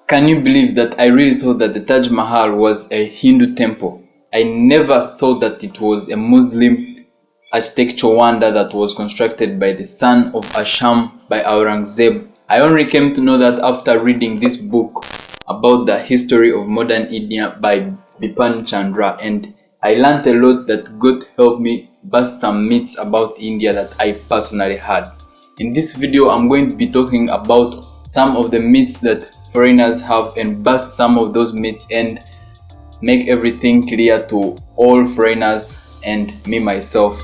Can you believe that I really thought that the Taj Mahal was a Hindu temple? I never thought that it was a Muslim architecture wonder that was constructed by the son of Asham by Aurangzeb. I only came to know that after reading this book about the history of modern India by Bipan Chandra, and I learned a lot that God helped me bust some myths about India that I personally had. In this video, I'm going to be talking about some of the myths that foreigners have and bust some of those myths and make everything clear to all foreigners and me myself.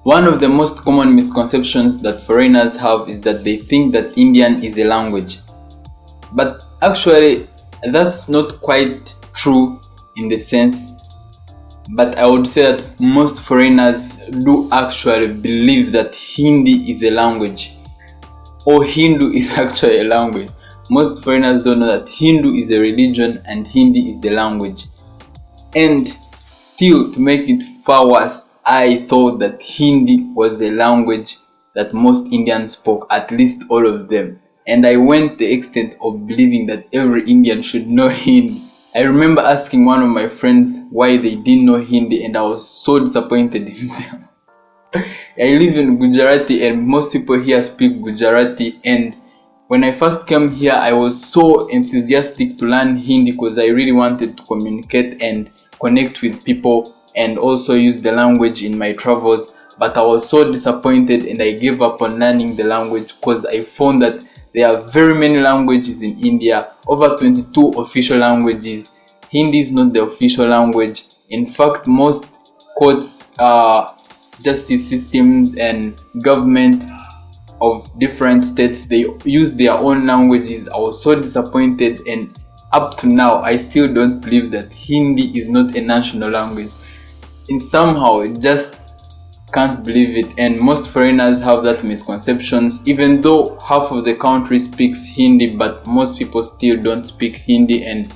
One of the most common misconceptions that foreigners have is that they think that Indian is a language. But actually, that's not quite true in the sense, but I would say that most foreigners do actually believe that Hindi is a language, or Hindu is actually a language. Most foreigners don't know that Hindu is a religion and Hindi is the language. And still, to make it far worse, I thought that Hindi was a language that most Indians spoke, at least all of them. And I went the extent of believing that every Indian should know Hindi. I remember asking one of my friends why they didn't know Hindi, and I was so disappointed in them. I live in Gujarati and most people here speak Gujarati, and when I first came here I was so enthusiastic to learn Hindi because I really wanted to communicate and connect with people and also use the language in my travels, but I was so disappointed and I gave up on learning the language because I found that there are very many languages in India, over 22 official languages. Hindi is not the official language. In fact, most courts, justice systems and government of different states, they use their own languages. I was so disappointed, and up to now I still don't believe that Hindi is not a national language. And somehow I just can't believe it, and most foreigners have that misconceptions. Even though half of the country speaks Hindi, but most people still don't speak Hindi, and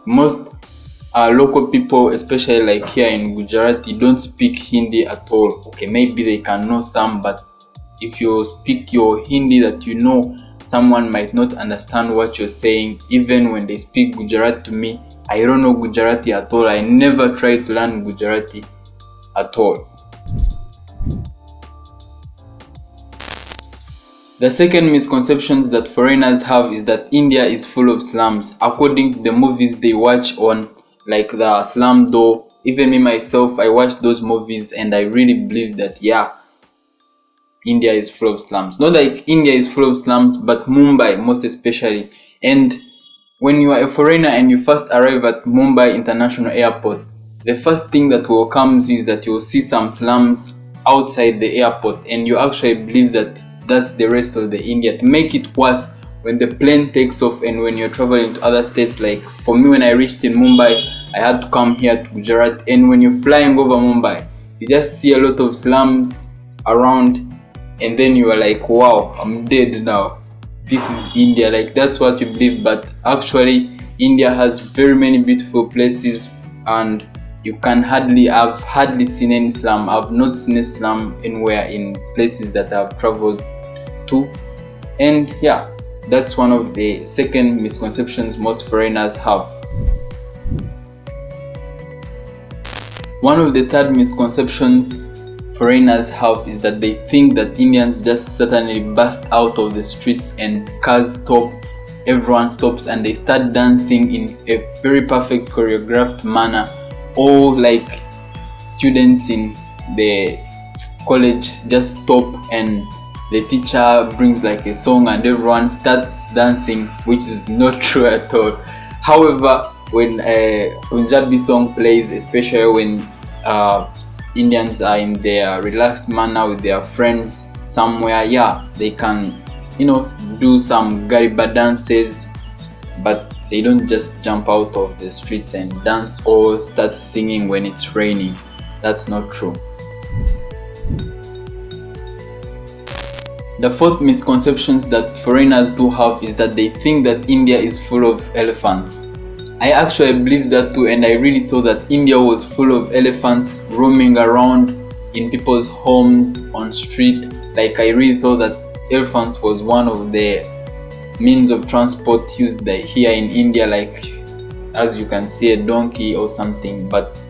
most local people, especially like here in Gujarati, don't speak Hindi at all. Okay, maybe they can know some, but if you speak your Hindi that you know, someone might not understand what you're saying. Even when they speak Gujarati to me, I don't know Gujarati at all. I never tried to learn Gujarati at all. The second misconceptions that foreigners have is that India is full of slums. According to the movies they watch on, like the Slum Door, even me myself, I watched those movies and I really believe that, yeah, India is full of slums. Not like India is full of slums, but Mumbai most especially. And when you are a foreigner and you first arrive at Mumbai International Airport, the first thing that welcomes you is that you will see some slums outside the airport, and you actually believe that that's the rest of the India. To make it worse, when the plane takes off and when you're traveling to other states, like for me when I reached in Mumbai, I had to come here to Gujarat, and when you're flying over Mumbai, you just see a lot of slums around, and then you are like, wow, I'm dead now. This is India. Like, that's what you believe, but actually India has very many beautiful places, and I've hardly seen any slum. I've not seen a slum anywhere in places that I've traveled to. And yeah, that's one of the second misconceptions most foreigners have. One of the third misconceptions foreigners have is that they think that Indians just suddenly burst out of the streets and cars stop, everyone stops, and they start dancing in a very perfect choreographed manner. Or like students in the college just stop and the teacher brings like a song and everyone starts dancing, which is not true at all. However, when a Punjabi song plays, especially when Indians are in their relaxed manner with their friends somewhere, yeah, they can, do some Gariba dances, but they don't just jump out of the streets and dance or start singing when it's raining. That's not true. The fourth misconceptions that foreigners do have is that they think that India is full of elephants. I actually believe that too, and I really thought that India was full of elephants roaming around in people's homes, on street. Like, I really thought that elephants was one of the means of transport used here in India, like as you can see, a donkey or something. But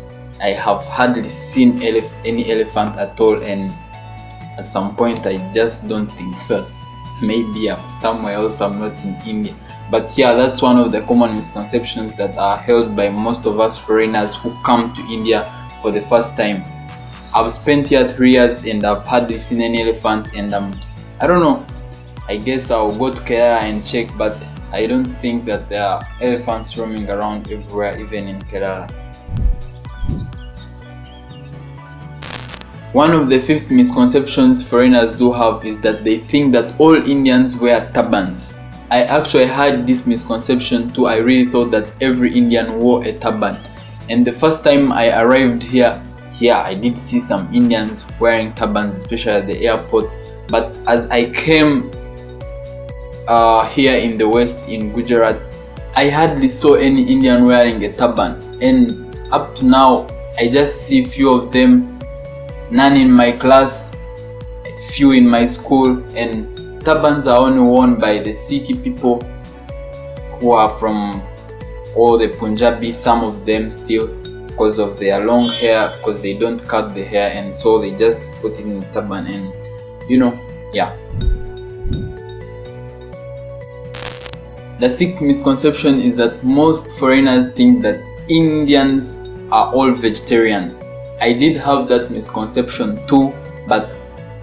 I have hardly seen any elephant at all, and at some point I just don't think that maybe I'm somewhere else, I'm not in India. But yeah, that's one of the common misconceptions that are held by most of us foreigners who come to India for the first time. I've spent here 3 years and I've hardly seen any elephant, and I don't know, I guess I'll go to Kerala and check, but I don't think that there are elephants roaming around everywhere, even in Kerala. One of the fifth misconceptions foreigners do have is that they think that all Indians wear turbans. I actually had this misconception too. I really thought that every Indian wore a turban. And the first time I arrived here, I did see some Indians wearing turbans, especially at the airport. But as I came here in the west, in Gujarat, I hardly saw any Indian wearing a turban. And up to now, I just see few of them, none in my class, few in my school, and turbans are only worn by the Sikh people who are from all the Punjabi, some of them still, because of their long hair, because they don't cut the hair, and so they just put it in a turban. And yeah. The sixth misconception is that most foreigners think that Indians are all vegetarians. I did have that misconception too, but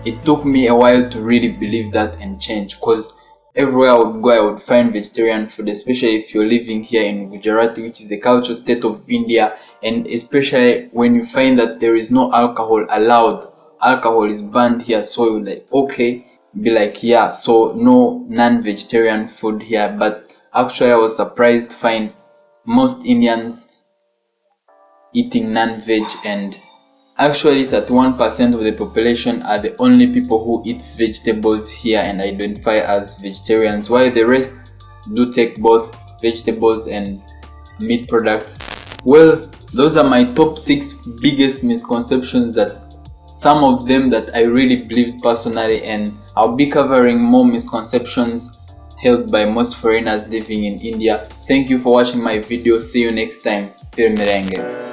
it took me a while to really believe that and change, because everywhere I would go I would find vegetarian food, especially if you're living here in Gujarat, which is the cultural state of India, and especially when you find that there is no alcohol allowed. Alcohol is banned here, so you're like, okay, be like, yeah, so no non-vegetarian food here. But actually I was surprised to find most Indians eating non-veg, and actually 31% of the population are the only people who eat vegetables here and identify as vegetarians, while the rest do take both vegetables and meat products. Well, those are my top 6 biggest misconceptions, that some of them that I really believed personally, and I'll be covering more misconceptions held by most foreigners living in India. Thank you for watching my video. See you next time. Fir Merenge.